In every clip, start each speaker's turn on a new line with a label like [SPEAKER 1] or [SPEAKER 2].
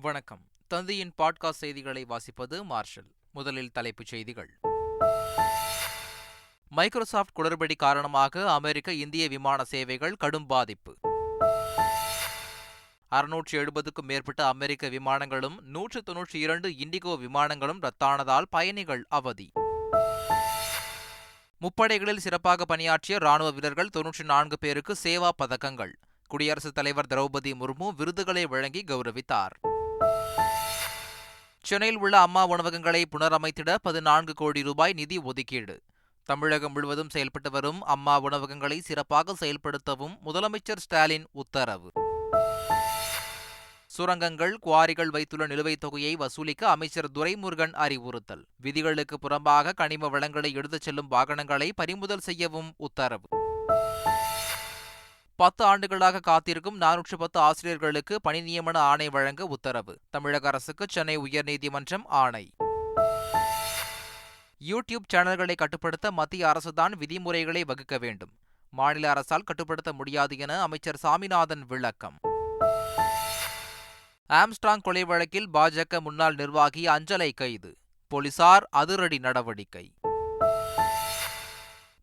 [SPEAKER 1] வணக்கம். தந்தையின் பாட்காஸ்ட் செய்திகளை வாசிப்பது மார்ஷல். முதலில் தலைப்புச் செய்திகள். மைக்ரோசாப்ட் குளறுபடி காரணமாக அமெரிக்க இந்திய விமான சேவைகள் கடும் பாதிப்பு. 670க்கும் மேற்பட்ட அமெரிக்க விமானங்களும் 192 இண்டிகோ விமானங்களும் ரத்தானதால் பயணிகள் அவதி. முப்படைகளில் சிறப்பாக பணியாற்றிய ராணுவ வீரர்கள் 94 பேருக்கு சேவா பதக்கங்கள். குடியரசுத் தலைவர் திரௌபதி முர்மு விருதுகளை வழங்கி கௌரவித்தார். சென்னையில் உள்ள அம்மா உணவகங்களை புனரமைத்திட 14 கோடி ரூபாய் நிதி ஒதுக்கீடு. தமிழகம் முழுவதும் செயல்பட்டு வரும் அம்மா உணவகங்களை சிறப்பாக செயல்படுத்தவும் முதலமைச்சர் ஸ்டாலின் உத்தரவு. சுரங்கங்கள், குவாரிகள் வைத்துள்ள நிலுவைத் தொகையை வசூலிக்க அமைச்சர் துரைமுருகன் அறிவுறுத்தல். விதிகளுக்கு புறம்பாக கனிம வளங்களை எடுத்துச் செல்லும் வாகனங்களை பறிமுதல் செய்யவும் உத்தரவு. 10 ஆண்டுகளாக காத்திருக்கும் 410 ஆசிரியர்களுக்கு பணி நியமன ஆணை வழங்க உத்தரவு. தமிழக அரசுக்கு சென்னை உயர்நீதிமன்றம் ஆணை. யூடியூப் சேனல்களை கட்டுப்படுத்த மத்திய அரசுதான் விதிமுறைகளை வகுக்க வேண்டும். மாநில அரசால் கட்டுப்படுத்த முடியாது என அமைச்சர் சாமிநாதன் விளக்கம். ஆம்ஸ்ட்ராங் கொலை வழக்கில் பாஜக முன்னாள் நிர்வாகி அஞ்சலை கைது. போலீசார் அதிரடி நடவடிக்கை.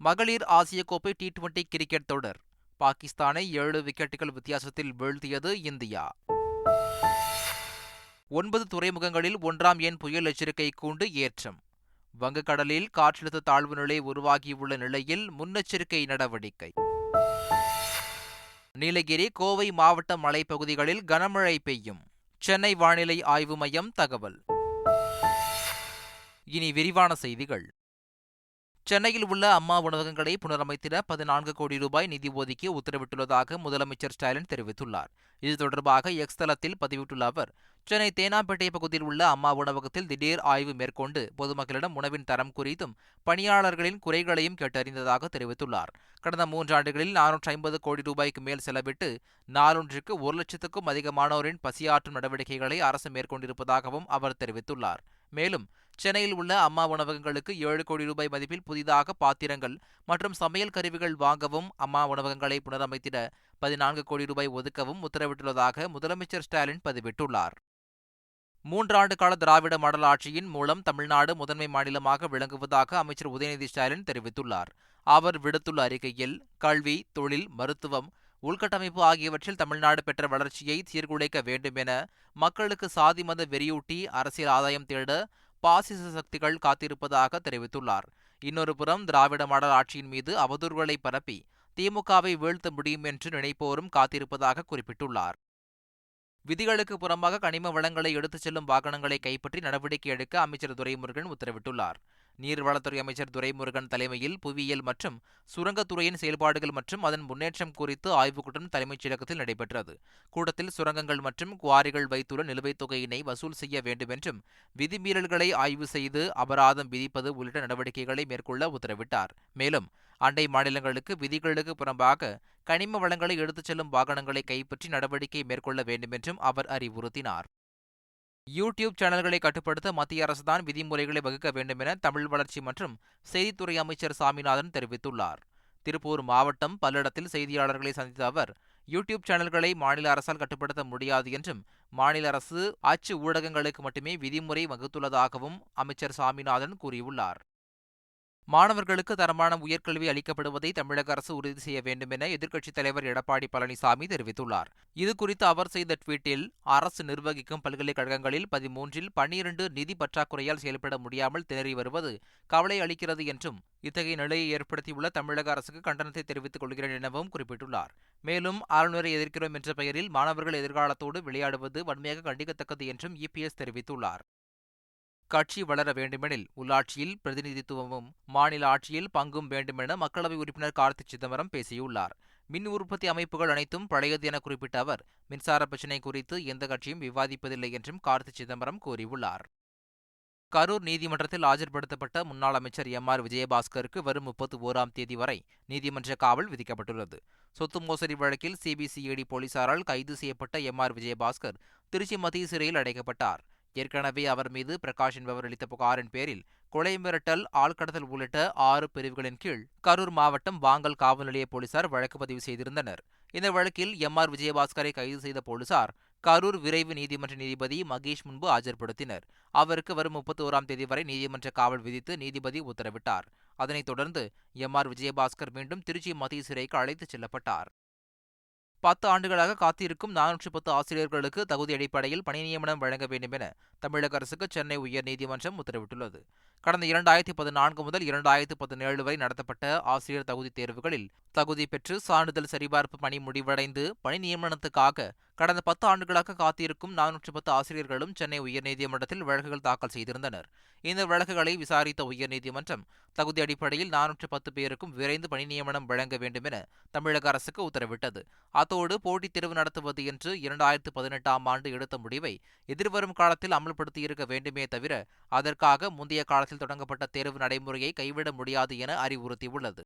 [SPEAKER 1] மகளிர் ஆசிய கோப்பை T20 கிரிக்கெட் தொடர். பாகிஸ்தானை 7 விக்கெட்டுகள் வித்தியாசத்தில் வீழ்த்தியது இந்தியா. 9 துறைமுகங்களில் 1ஆம் எண் புயல் எச்சரிக்கை கூண்டு ஏற்றம். வங்கக்கடலில் காற்றழுத்த தாழ்வு நிலை உருவாகியுள்ள நிலையில் முன்னெச்சரிக்கை நடவடிக்கை. நீலகிரி, கோவை மாவட்ட மலைப்பகுதிகளில் கனமழை பெய்யும். சென்னை வானிலை ஆய்வு மையம் தகவல். இனி விரிவான செய்திகள். சென்னையில் உள்ள அம்மா உணவகங்களை புனரமைத்திட 14 கோடி ரூபாய் நிதி ஒதுக்கி உத்தரவிட்டுள்ளதாக முதலமைச்சர் ஸ்டாலின் தெரிவித்துள்ளார். இது தொடர்பாக எக்ஸ் தளத்தில் பதிவிட்டுள்ள அவர், சென்னை தேனாம்பேட்டை பகுதியில் உள்ள அம்மா உணவகத்தில் திடீர் ஆய்வு மேற்கொண்டு பொதுமக்களிடம் உணவின் தரம் குறித்தும் பணியாளர்களின் குறைகளையும் கேட்டறிந்ததாக தெரிவித்துள்ளார். கடந்த 3 ஆண்டுகளில் 450 கோடி ரூபாய்க்கு மேல் செலவிட்டு நாளொன்றுக்கு 1 லட்சத்துக்கும் அதிகமானோரின் பசியாற்றும் நடவடிக்கைகளை அரசு மேற்கொண்டிருப்பதாகவும் அவர் தெரிவித்துள்ளார். மேலும் சென்னையில் உள்ள அம்மா உணவகங்களுக்கு 7 கோடி ரூபாய் மதிப்பில் புதிதாக பாத்திரங்கள் மற்றும் சமையல் கருவிகள் வாங்கவும், அம்மா உணவகங்களை புனரமைத்திட 14 கோடி ரூபாய் ஒதுக்கவும் உத்தரவிட்டுள்ளதாக முதலமைச்சர் ஸ்டாலின் பதிவிட்டுள்ளார். 3 ஆண்டு கால திராவிட மாடல் ஆட்சியின் மூலம் தமிழ்நாடு முதன்மை மாநிலமாக விளங்குவதாக அமைச்சர் உதயநிதி ஸ்டாலின் தெரிவித்துள்ளார். அவர் விடுத்துள்ள அறிக்கையில், கல்வி, தொழில், மருத்துவம், உள்கட்டமைப்பு ஆகியவற்றில் தமிழ்நாடு பெற்ற வளர்ச்சியை சீர்குலைக்க வேண்டும் என மக்களுக்கு சாதி மத வெறியூட்டி அரசியல் ஆதாயம் தேட பாசிச சக்திகள் காத்திருப்பதாக தெரிவித்துள்ளார். இன்னொரு புறம் திராவிட மாடல் ஆட்சியின் மீது அவதூறுகளை பரப்பி திமுகவை வீழ்த்த முடியும் என்று நினைப்போரும் காத்திருப்பதாக குறிப்பிட்டுள்ளார். விதிகளுக்கு புறம்பாக கனிம வளங்களை எடுத்துச் செல்லும் வாகனங்களை கைப்பற்றி நடவடிக்கை எடுக்க அமைச்சர் துரைமுருகன் உத்தரவிட்டுள்ளார். நீர்வளத்துறை அமைச்சர் துரைமுருகன் தலைமையில் புவியியல் மற்றும் சுரங்கத்துறையின் செயல்பாடுகள் மற்றும் அதன் முன்னேற்றம் குறித்து ஆய்வுக்கூட்டம் தலைமைச் செயலகத்தில் நடைபெற்றது. கூட்டத்தில் சுரங்கங்கள் மற்றும் குவாரிகள் வைத்துள்ள நிலுவைத் தொகையினை வசூல் செய்ய வேண்டுமென்றும், விதிமீறல்களை ஆய்வு செய்து அபராதம் விதிப்பது உள்ளிட்ட நடவடிக்கைகளை மேற்கொள்ள உத்தரவிட்டார். மேலும் அண்டை மாநிலங்களுக்கு விதிகளுக்கு புறம்பாக கனிம வளங்களை எடுத்துச் செல்லும் வாகனங்களை கைப்பற்றி நடவடிக்கை மேற்கொள்ள வேண்டுமென்றும் அவர் அறிவுறுத்தினார். யூடியூப் சேனல்களை கட்டுப்படுத்த மத்திய அரசுதான் விதிமுறைகளை வகுக்க வேண்டுமென தமிழ் வளர்ச்சி மற்றும் செய்தித்துறை அமைச்சர் சாமிநாதன் தெரிவித்துள்ளார். திருப்பூர் மாவட்டம் பல்லடத்தில் செய்தியாளர்களை சந்தித்த அவர், யூடியூப் சேனல்களை மாநில அரசால் கட்டுப்படுத்த முடியாது என்றும், மாநில அரசு அச்சு ஊடகங்களுக்கு மட்டுமே விதிமுறை வகுத்துள்ளதாகவும் அமைச்சர் சாமிநாதன் கூறியுள்ளார். மாணவர்களுக்கு தரமான உயர்கல்வி அளிக்கப்படுவதை தமிழக அரசு உறுதி செய்ய வேண்டும் என எதிர்க்கட்சித் தலைவர் எடப்பாடி பழனிசாமி தெரிவித்துள்ளார். இதுகுறித்து அவர் செய்த ட்வீட்டில், அரசு நிர்வகிக்கும் பல்கலைக்கழகங்களில் 13இல் 12 நிதி பற்றாக்குறையால் செயல்பட முடியாமல் திணறி வருவது கவலை அளிக்கிறது என்றும், இத்தகைய நிலையை ஏற்படுத்தியுள்ள தமிழக அரசுக்கு கண்டனத்தை தெரிவித்துக் கொள்கிறேன் எனவும் குறிப்பிட்டுள்ளார். மேலும் ஆளுநரை எதிர்க்கிறோம் என்ற பெயரில் மாணவர்கள் எதிர்காலத்தோடு விளையாடுவது வன்மையாக கண்டிக்கத்தக்கது என்றும் இபிஎஸ் தெரிவித்துள்ளார். கட்சி வளர வேண்டுமெனில் உள்ளாட்சியில் பிரதிநிதித்துவமும் மாநில ஆட்சியில் பங்கும் வேண்டுமென மக்களவை உறுப்பினர் கார்த்தி சிதம்பரம் பேசியுள்ளார். மின் உற்பத்தி அமைப்புகள் அனைத்தும் பழையது என குறிப்பிட்ட அவர், மின்சார பிரச்சினை குறித்து எந்த கட்சியும் விவாதிப்பதில்லை என்றும் கார்த்தி சிதம்பரம் கூறியுள்ளார். கரூர் நீதிமன்றத்தில் ஆஜர்படுத்தப்பட்ட முன்னாள் அமைச்சர் எம்.ஆர். விஜயபாஸ்கருக்கு வரும் 31ஆம் தேதி வரை நீதிமன்ற காவல் விதிக்கப்பட்டுள்ளது. சொத்து மோசடி வழக்கில் சிபிசிஐடி போலீசாரால் கைது செய்யப்பட்ட எம்.ஆர். விஜயபாஸ்கர் திருச்சி மத்திய சிறையில் அடைக்கப்பட்டார். ஏற்கனவே அவர் மீது பிரகாஷ் என்பவர் அளித்த புகாரின் பேரில் கொலை மிரட்டல், ஆள்கடத்தல் உள்ளிட்ட 6 பிரிவுகளின் கீழ் கரூர் மாவட்டம் வாங்கல் காவல் நிலைய போலீசார் வழக்கு பதிவு செய்திருந்தனர். இந்த வழக்கில் எம்.ஆர். விஜயபாஸ்கரை கைது செய்த போலீசார் கரூர் விரைவு நீதிமன்ற நீதிபதி மகேஷ் முன்பு ஆஜர்படுத்தினர். அவருக்கு வரும் 31ஆம் தேதி வரை நீதிமன்ற காவல் விதித்து நீதிபதி உத்தரவிட்டார். அதனைத் தொடர்ந்து எம்.ஆர். விஜயபாஸ்கர் மீண்டும் திருச்சி மத்திய சிறைக்கு அழைத்துச் செல்லப்பட்டார். 10 ஆண்டுகளாக காத்திருக்கும் 410 ஆசிரியர்களுக்கு தகுதி அடிப்படையில் பணி நியமனம் வழங்க வேண்டும் என தமிழக அரசுக்கு சென்னை உயர்நீதிமன்றம் உத்தரவிட்டுள்ளது. கடந்த 2014 முதல் 2017 வரை நடத்தப்பட்ட ஆசிரியர் தகுதி தேர்வுகளில் தகுதி பெற்று சான்றிதழ் சரிபார்ப்பு பணி முடிவடைந்து பணி நியமனத்துக்காக கடந்த 10 ஆண்டுகளாக காத்திருக்கும் 410 ஆசிரியர்களும் சென்னை உயர்நீதிமன்றத்தில் வழக்குகள் தாக்கல் செய்திருந்தனர். இந்த வழக்குகளை விசாரித்த உயர்நீதிமன்றம் தகுதி அடிப்படையில் 410 பேருக்கும் விரைந்து பணி நியமனம் வழங்க வேண்டும் என தமிழக அரசுக்கு உத்தரவிட்டது. அத்தோடு போட்டித் தேர்வு நடத்துவது என்று 2018ஆம் ஆண்டு எடுத்த முடிவை எதிர்வரும் காலத்தில் அமல்படுத்தியிருக்க வேண்டுமே தவிர அதற்காக முந்தைய காலத்தில் தொடங்கப்பட்ட தேர்வு நடைமுறையை கைவிட முடியாது என அறிவுறுத்தியுள்ளது.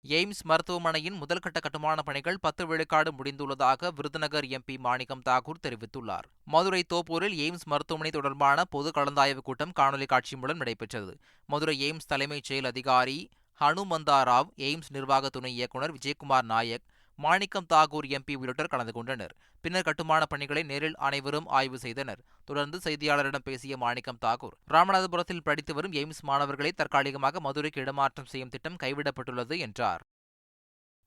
[SPEAKER 1] எய்ம்ஸ் மருத்துவமனையின் முதல்கட்ட கட்டுமான பணிகள் 10 விழுக்காடு முடிந்துள்ளதாக விருதுநகர் எம்பி மாணிக்கம் தாக்கூர் தெரிவித்துள்ளார். மதுரை தோப்பூரில் எய்ம்ஸ் மருத்துவமனை தொடர்பான பொது கலந்தாய்வு கூட்டம் காணொலி காட்சி மூலம் நடைபெற்றது. மதுரை எய்ம்ஸ் தலைமைச் செயல் அதிகாரி ஹனுமந்தா ராவ், எய்ம்ஸ் நிர்வாக துணை இயக்குநர் விஜயகுமார் நாயக், மாணிக்கம் தாக்கூர் எம்பி உள்ளிட்டோர் கலந்து கொண்டனர். பின்னர் கட்டுமான பணிகளை நேரில் அனைவரும் ஆய்வு செய்தனர். தொடர்ந்து செய்தியாளரிடம் பேசிய மாணிக்கம் தாக்கூர், ராமநாதபுரத்தில் படித்து வரும் எய்ம்ஸ் மாணவர்களை தற்காலிகமாக மதுரைக்கு இடமாற்றம் செய்யும் திட்டம் கைவிடப்பட்டுள்ளது என்றார்.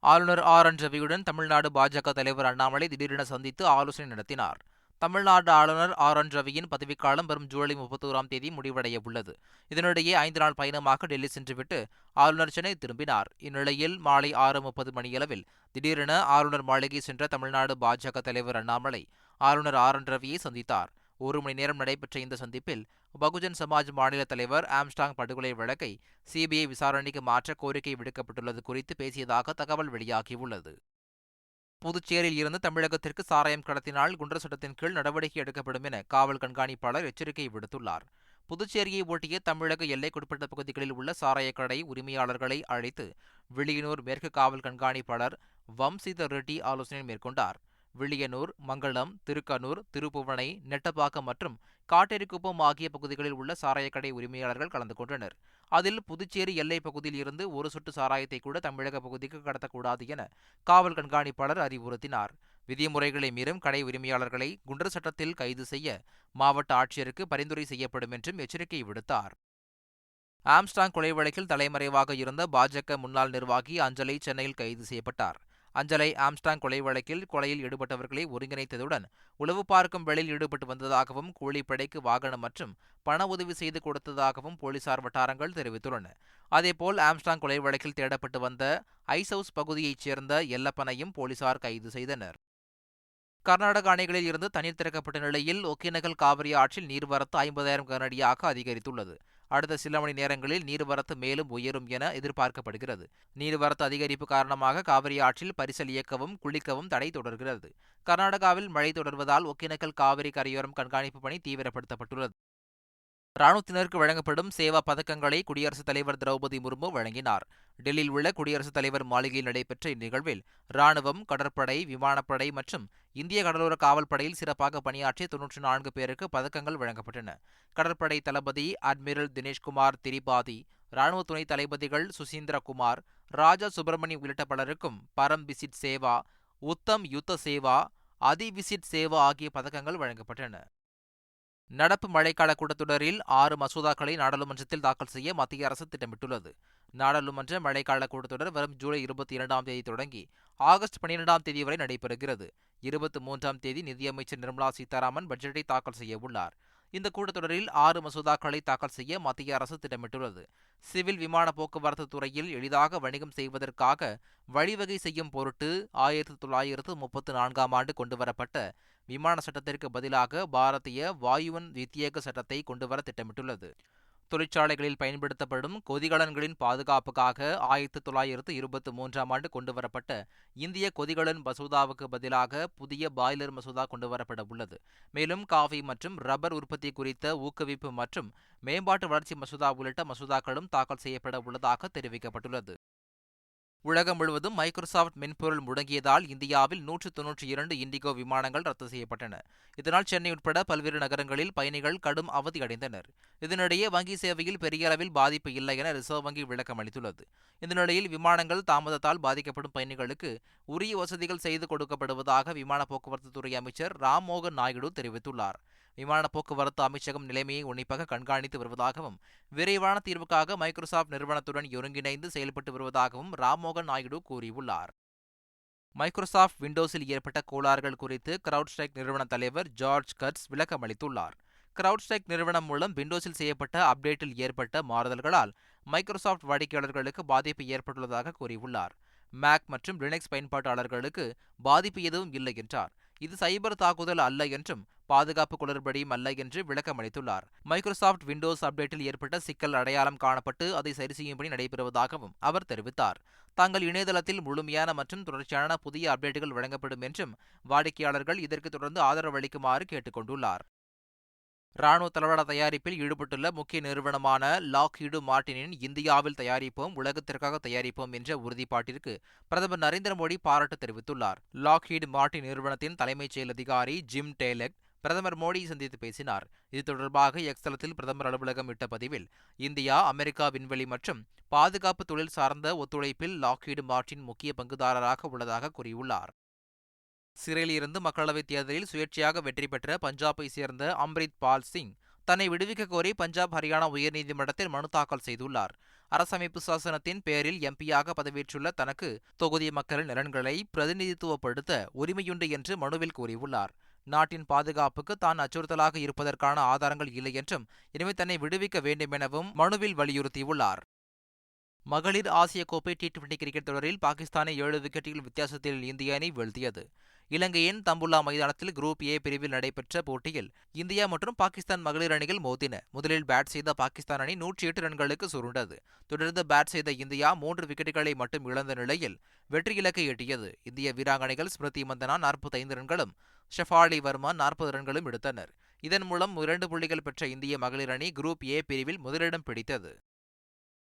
[SPEAKER 1] ஆளுநர் ஆர்.என். ரவியுடன் தமிழ்நாடு பாஜக தலைவர் அண்ணாமலை திடீரென சந்தித்து ஆலோசனை நடத்தினார். தமிழ்நாடு ஆளுநர் ஆர்.என். ரவியின் பதவிக்காலம் வரும் ஜூலை 31ஆம் தேதி முடிவடைய உள்ளது. இதனிடையே 5 நாள் பயணமாக டெல்லி சென்றுவிட்டு ஆளுநர் சென்னை திரும்பினார். இந்நிலையில் மாலை 6:30 மணியளவில் திடீரென ஆளுநர் மாளிகை சென்ற தமிழ்நாடு பாஜக தலைவர் அண்ணாமலை ஆளுநர் ஆர்.என். ரவியை சந்தித்தார். 1 மணி நேரம் நடைபெற்ற இந்த சந்திப்பில் பகுஜன் சமாஜ் மாநில தலைவர் ஆம்ஸ்டாங் படுகொலை வழக்கை சிபிஐ விசாரணைக்கு மாற்ற கோரிக்கை விடுக்கப்பட்டுள்ளது குறித்து பேசியதாக தகவல் வெளியாகியுள்ளது. புதுச்சேரியில் இருந்து தமிழகத்திற்கு சாராயம் கடத்தினால் குண்டர் சட்டத்தின் கீழ் நடவடிக்கை எடுக்கப்படும் என காவல் கண்காணிப்பாளர் எச்சரிக்கை விடுத்துள்ளார். புதுச்சேரியை ஒட்டிய தமிழக எல்லைக்குட்பட்ட பகுதிகளில் உள்ள சாராயக்கடை உரிமையாளர்களை அழைத்து வில்லியனூர் மேற்கு காவல் கண்காணிப்பாளர் வம்சித ரெட்டி ஆலோசனை மேற்கொண்டார். வில்லியனூர், மங்களம், திருக்கனூர், திருப்புவனை, நெட்டப்பாக்கம் மற்றும் காட்டேரிக்குப்பம் ஆகிய பகுதிகளில் உள்ள சாராயக்கடை உரிமையாளர்கள் கலந்து கொண்டனர். அதில் புதுச்சேரி எல்லைப் பகுதியில் இருந்து ஒரு சொட்டு சாராயத்தை கூட தமிழக பகுதிக்கு கடத்தக்கூடாது என காவல் கண்காணிப்பாளர் அறிவுறுத்தினார். விதிமுறைகளை மீறும் கடை உரிமையாளர்களை குண்டர் சட்டத்தில் கைது செய்ய மாவட்ட ஆட்சியருக்கு பரிந்துரை செய்யப்படும் என்றும் எச்சரிக்கை விடுத்தார். ஆம்ஸ்டாங் கொலை வழக்கில் தலைமறைவாக இருந்த பாஜக முன்னாள் நிர்வாகி அஞ்சலை சென்னையில் கைது செய்யப்பட்டார். அஞ்சலை ஆம்ஸ்டாங் கொலை வழக்கில் கொலையில் ஈடுபட்டவர்களை ஒருங்கிணைத்ததுடன் உளவு பார்க்கும் வேளையில் ஈடுபட்டு வந்ததாகவும் கூலிப்படைக்கு வாகனம் மற்றும் பண உதவி செய்து கொடுத்ததாகவும் போலீசார் வட்டாரங்கள் தெரிவித்துள்ளன. அதேபோல் ஆம்ஸ்டாங் கொலை வழக்கில் தேடப்பட்டு வந்த ஐஸ் ஹவுஸ் பகுதியைச் சேர்ந்த எல்லப்பனையும் போலீசார் கைது செய்தனர். கர்நாடக அணைகளில் இருந்து தண்ணீர் திறக்கப்பட்ட நிலையில் ஒகேனக்கல் காவிரி ஆற்றில் நீர்வரத்து 50,000 கனஅடியாக அதிகரித்துள்ளது. அடுத்த சில மணி நேரங்களில் நீர்வரத்து மேலும் உயரும் என எதிர்பார்க்கப்படுகிறது. நீர்வரத்து அதிகரிப்பு காரணமாக காவிரி ஆற்றில் பரிசல் இயக்கவும் குளிக்கவும் தடை தொடர்கிறது. கர்நாடகாவில் மழை தொடர்வதால் ஒகேனக்கல் காவிரி கரையோரம் கண்காணிப்பு பணி தீவிரப்படுத்தப்பட்டுள்ளது. ராணுவத்தினருக்கு வழங்கப்படும் சேவா பதக்கங்களை குடியரசுத் தலைவர் திரௌபதி முர்மு வழங்கினார். டெல்லியில் உள்ள குடியரசுத் தலைவர் மாளிகையில் நடைபெற்ற இந்நிகழ்வில் ராணுவம், கடற்படை, விமானப்படை மற்றும் இந்திய கடலோர காவல் படையில் சிறப்பாக பணியாற்றிய 94 பேருக்கு பதக்கங்கள் வழங்கப்பட்டன. கடற்படை தளபதி அட்மிரல் தினேஷ்குமார் திரிபாதி, ராணுவ துணை தளபதிகள் சுசீந்திர குமார், ராஜா சுப்பிரமணி உள்ளிட்ட பலருக்கும் பரம் விசிட் சேவா, உத்தம் யுத்த சேவா, அதி விசிட் சேவா ஆகிய பதக்கங்கள் வழங்கப்பட்டன. நடப்பு மழைக்கால கூட்டத்தொடரில் 6 மசோதாக்களை நாடாளுமன்றத்தில் தாக்கல் செய்ய மத்திய அரசு திட்டமிட்டுள்ளது. நாடாளுமன்ற மழைக்கால கூட்டத்தொடர் வரும் ஜூலை 22ஆம் தேதி தொடங்கி ஆகஸ்ட் 12ஆம் தேதி வரை நடைபெறுகிறது. 23ஆம் தேதி நிதியமைச்சர் நிர்மலா சீதாராமன் பட்ஜெட்டை தாக்கல் செய்ய உள்ளார். இந்த கூட்டத்தொடரில் 6 மசோதாக்களை தாக்கல் செய்ய மத்திய அரசு திட்டமிட்டுள்ளது. சிவில் விமான போக்குவரத்து துறையில் எளிதாக வணிகம் செய்வதற்காக வழிவகை செய்யும் பொருட்டு 1934ஆம் ஆண்டு கொண்டுவரப்பட்ட விமான சட்டத்திற்கு பதிலாக பாரதிய வாயுவன் வித்தியக சட்டத்தை கொண்டுவர திட்டமிட்டுள்ளது. தொழிற்சாலைகளில் பயன்படுத்தப்படும் கொதிகலன்களின் பாதுகாப்புக்காக 1923ஆம் ஆண்டு கொண்டுவரப்பட்ட இந்திய கொதிகலன் மசோதாவுக்கு பதிலாக புதிய பாய்லர் மசோதா கொண்டுவரப்பட உள்ளது. மேலும் காஃபி மற்றும் ரப்பர் உற்பத்தி குறித்த ஊக்குவிப்பு மற்றும் மேம்பாட்டு வளர்ச்சி மசோதா உள்ளிட்ட மசோதாக்களும் தாக்கல் செய்யப்பட உள்ளதாக தெரிவிக்கப்பட்டுள்ளது. உலகம் முழுவதும் மைக்ரோசாப்ட் மென்பொருள் முடங்கியதால் இந்தியாவில் 192 இண்டிகோ விமானங்கள் ரத்து செய்யப்பட்டன. இதனால் சென்னை உட்பட பல்வேறு நகரங்களில் பயணிகள் கடும் அவதியடைந்தனர். இதனிடையே வங்கி சேவையில் பெரிய அளவில் பாதிப்பு இல்லை என ரிசர்வ் வங்கி விளக்கம் அளித்துள்ளது. இந்த நிலையில் விமானங்கள் தாமதத்தால் பாதிக்கப்படும் பயணிகளுக்கு உரிய வசதிகள் செய்து கொடுக்கப்படுவதாக விமான போக்குவரத்து துறை அமைச்சர் ராம்மோகன் நாயுடு தெரிவித்துள்ளார். விமான போக்குவரத்து அமைச்சகம் நிலைமையை உன்னிப்பாக கண்காணித்து வருவதாகவும் விரைவான தீர்வுக்காக மைக்ரோசாப்ட் நிறுவனத்துடன் ஒருங்கிணைந்து செயல்பட்டு வருவதாகவும் ராம்மோகன் நாயுடு கூறியுள்ளார். மைக்ரோசாப்ட் விண்டோஸில் ஏற்பட்ட கோளாறுகள் குறித்து கிரவுட்ஸ்ட்ரைக் நிறுவன தலைவர் ஜார்ஜ் கட்ஸ் விளக்கம் அளித்துள்ளார். கிரவுட்ஸ்ட்ரைக் நிறுவனம் மூலம் விண்டோஸில் செய்யப்பட்ட அப்டேட்டில் ஏற்பட்ட மாறுதல்களால் மைக்ரோசாப்ட் வாடிக்கையாளர்களுக்கு பாதிப்பு ஏற்பட்டுள்ளதாக கூறியுள்ளார். மேக் மற்றும் லினக்ஸ் பயன்பாட்டாளர்களுக்கு பாதிப்பு எதுவும் இல்லை என்றார். இது சைபர் தாக்குதல் அல்ல என்றும் பாதுகாப்பு குளறுபடியும் அல்ல என்று விளக்கம் அளித்துள்ளார். மைக்ரோசாப்ட் விண்டோஸ் அப்டேட்டில் ஏற்பட்ட சிக்கல் அடையாளம் காணப்பட்டு அதை சரி செய்யும்படி நடைபெறுவதாகவும் அவர் தெரிவித்தார். தங்கள் இணையதளத்தில் முழுமையான மற்றும் தொடர்ச்சியான புதிய அப்டேட்டுகள் வழங்கப்படும் என்றும் வாடிக்கையாளர்கள் இதற்கு தொடர்ந்து ஆதரவு அளிக்குமாறு கேட்டுக் கொண்டுள்ளார். ராணுவ தளவாட தயாரிப்பில் ஈடுபட்டுள்ள முக்கிய நிறுவனமான லாக்ஹீடு மார்டினின் இந்தியாவில் தயாரிப்போம், உலகத்திற்காக தயாரிப்போம் என்ற உறுதிப்பாட்டிற்கு பிரதமர் நரேந்திர மோடி பாராட்டு தெரிவித்துள்ளார். லாக்ஹீடு மார்டின் நிறுவனத்தின் தலைமைச் செயல் அதிகாரி ஜிம் டேலெக் பிரதமர் மோடியை சந்தித்து பேசினார். இது தொடர்பாக எக்ஸ் தளத்தில் பிரதமர் அலுவலகம் இட்ட பதிவில், இந்தியா, அமெரிக்கா விண்வெளி மற்றும் பாதுகாப்பு தொழில் சார்ந்த ஒத்துழைப்பில் லாக்ஹீடு மார்டின் முக்கிய பங்குதாரராக உள்ளதாக கூறியுள்ளார். சிறையில் இருந்து மக்களவைத் தேர்தலில் சுயேட்சையாக வெற்றி பெற்ற பஞ்சாபை சேர்ந்த அம்ரித் பால் சிங் தன்னை விடுவிக்க கோரி பஞ்சாப், ஹரியானா உயர்நீதிமன்றத்தில் மனு தாக்கல் செய்துள்ளார். அரசமைப்பு சாசனத்தின் பேரில் எம்பியாக பதவியேற்றுள்ள தனக்கு தொகுதி மக்களின் நலன்களை பிரதிநிதித்துவப்படுத்த உரிமையுண்டு என்று மனுவில் கூறியுள்ளார். நாட்டின் பாதுகாப்புக்கு தான் அச்சுறுத்தலாக இருப்பதற்கான ஆதாரங்கள் இல்லை என்றும், எனவே தன்னை விடுவிக்க வேண்டும் எனவும் மனுவில் வலியுறுத்தியுள்ளார். மகளிர் ஆசிய கோப்பை டி20 கிரிக்கெட் தொடரில் பாகிஸ்தானை 7 விக்கெட்டுகள் வித்தியாசத்தில் இந்திய அணி வீழ்த்தியது. இலங்கையின் தம்புல்லா மைதானத்தில் குரூப் ஏ பிரிவில் நடைபெற்ற போட்டியில் இந்தியா மற்றும் பாகிஸ்தான் மகளிர் அணிகள் மோதின. முதலில் பேட் செய்த பாகிஸ்தான் அணி 108 ரன்களுக்கு சுருண்டது. தொடர்ந்து பேட் செய்த இந்தியா 3 விக்கெட்டுகளை மட்டும் இழந்த நிலையில் வெற்றி இலக்கை எட்டியது. இந்திய வீராங்கனைகள் ஸ்மிருதி மந்தனா 45 ரன்களும், ஷஃபாலி வர்மா 40 ரன்களும் எடுத்தனர். இதன் மூலம் 2 புள்ளிகள் பெற்ற இந்திய மகளிர் அணி குரூப் ஏ பிரிவில் முதலிடம் பிடித்தது.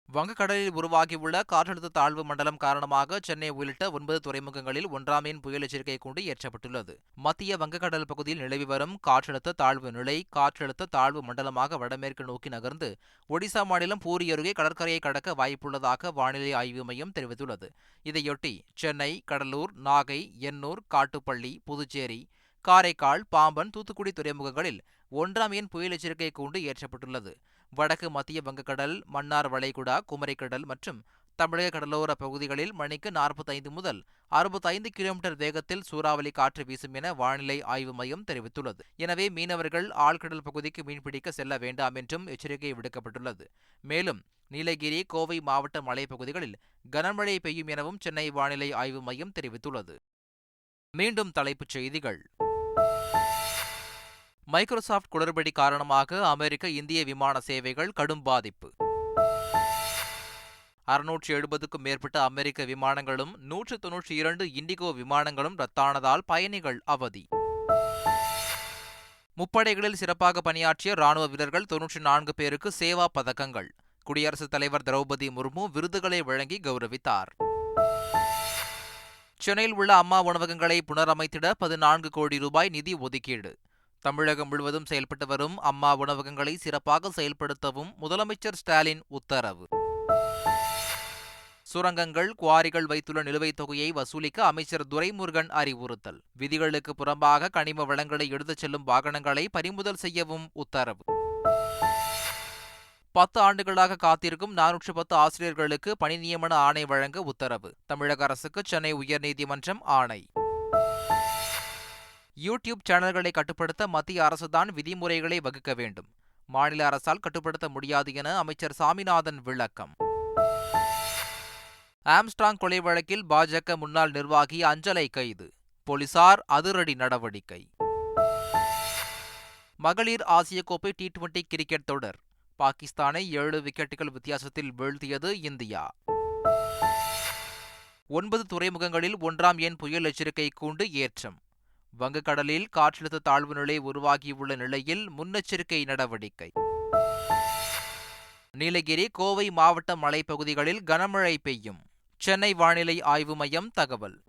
[SPEAKER 1] வங்கக்கடலில் உருவாகியுள்ள காற்றழுத்த தாழ்வு மண்டலம் காரணமாக சென்னை உள்ளிட்ட 9 துறைமுகங்களில் 1ஆம் எண் புயல் எச்சரிக்கை கூண்டு ஏற்றப்பட்டுள்ளது. மத்திய வங்கக்கடல் பகுதியில் நிலவி வரும் காற்றழுத்த தாழ்வு நிலை காற்றழுத்த தாழ்வு மண்டலமாக வடமேற்கு நோக்கி நகர்ந்து ஒடிசா மாநிலம் பூரி அருகே கடற்கரையை கடக்க வாய்ப்புள்ளதாக வானிலை ஆய்வு மையம் தெரிவித்துள்ளது. இதையொட்டி சென்னை, கடலூர், நாகை, எண்ணூர், காட்டுப்பள்ளி, புதுச்சேரி, காரைக்கால், பாம்பன், தூத்துக்குடி துறைமுகங்களில் 1ஆம் எண் புயல் எச்சரிக்கை கூண்டு ஏற்றப்பட்டுள்ளது. வடக்கு மத்திய வங்கக்கடல், மன்னார் வளைகுடா, குமரிக்கடல் மற்றும் தமிழக கடலோர பகுதிகளில் மணிக்கு 45 முதல் 65 கிலோமீட்டர் வேகத்தில் சூறாவளி காற்று வீசும் என வானிலை ஆய்வு மையம் தெரிவித்துள்ளது. எனவே மீனவர்கள் ஆழ்கடல் பகுதிக்கு மீன்பிடிக்க செல்ல வேண்டாம் என்றும் எச்சரிக்கை விடுக்கப்பட்டுள்ளது. மேலும் நீலகிரி, கோவை மாவட்ட மலைப்பகுதிகளில் கனமழை பெய்யும் எனவும் சென்னை வானிலை ஆய்வு மையம் தெரிவித்துள்ளது. மீண்டும் தலைப்புச் செய்திகள். மைக்ரோசாப்ட் குளறுபடி காரணமாக அமெரிக்க, இந்திய விமான சேவைகள் கடும் பாதிப்பு. 670க்கும் மேற்பட்ட அமெரிக்க விமானங்களும் 192 இண்டிகோ விமானங்களும் ரத்தானதால் பயணிகள் அவதி. முப்படைகளில் சிறப்பாக பணியாற்றிய ராணுவ வீரர்கள் 94 பேருக்கு சேவா பதக்கங்கள். குடியரசுத் தலைவர் திரௌபதி முர்மு விருதுகளை வழங்கி கௌரவித்தார். சென்னையில் உள்ள அம்மா உணவகங்களை புனரமைத்திட 14 கோடி ரூபாய் நிதி ஒதுக்கீடு. தமிழகம் முழுவதும் செயல்பட்டு வரும் அம்மா உணவகங்களை சிறப்பாக செயல்படுத்தவும் முதலமைச்சர் ஸ்டாலின் உத்தரவு. சுரங்கங்கள், குவாரிகள் வைத்துள்ள நிலுவைத் தொகையை வசூலிக்க அமைச்சர் துரைமுருகன் அறிவுறுத்தல். விதிகளுக்கு புறம்பாக கனிம வளங்களை எடுத்துச் செல்லும் வாகனங்களை பறிமுதல் செய்யவும் உத்தரவு. 10 ஆண்டுகளாக காத்திருக்கும் 410 ஆசிரியர்களுக்கு பணி நியமன ஆணை வழங்க உத்தரவு. தமிழக அரசுக்கு சென்னை உயர்நீதிமன்றம் ஆணை. யூடியூப் சேனல்களை கட்டுப்படுத்த மத்திய அரசுதான் விதிமுறைகளை வகுக்க வேண்டும். மாநில அரசால் கட்டுப்படுத்த முடியாது என அமைச்சர் சாமிநாதன் விளக்கம். ஆம்ஸ்ட்ராங் கொலை வழக்கில் பாஜக முன்னாள் நிர்வாகி அஞ்சலை கைது. போலீசார் அதிரடி நடவடிக்கை. மகளிர் ஆசிய கோப்பை டி20 கிரிக்கெட் தொடர். பாகிஸ்தானை 7 விக்கெட்டுகள் வித்தியாசத்தில் வீழ்த்தியது இந்தியா. 9 துறைமுகங்களில் 1ஆம் எண் புயல் எச்சரிக்கை கூண்டு ஏற்றம். வங்கக்கடலில் காற்றழுத்த தாழ்வு நிலை உருவாகியுள்ள நிலையில் முன்னெச்சரிக்கை நடவடிக்கை. நீலகிரி, கோவை மாவட்ட மலைப்பகுதிகளில் கனமழை பெய்யும். சென்னை வானிலை ஆய்வு மையம் தகவல்.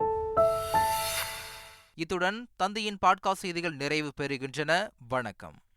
[SPEAKER 1] இத்துடன் தந்தையின் பாட்காஸ்ட் செய்திகள் நிறைவு பெறுகின்றன. வணக்கம்.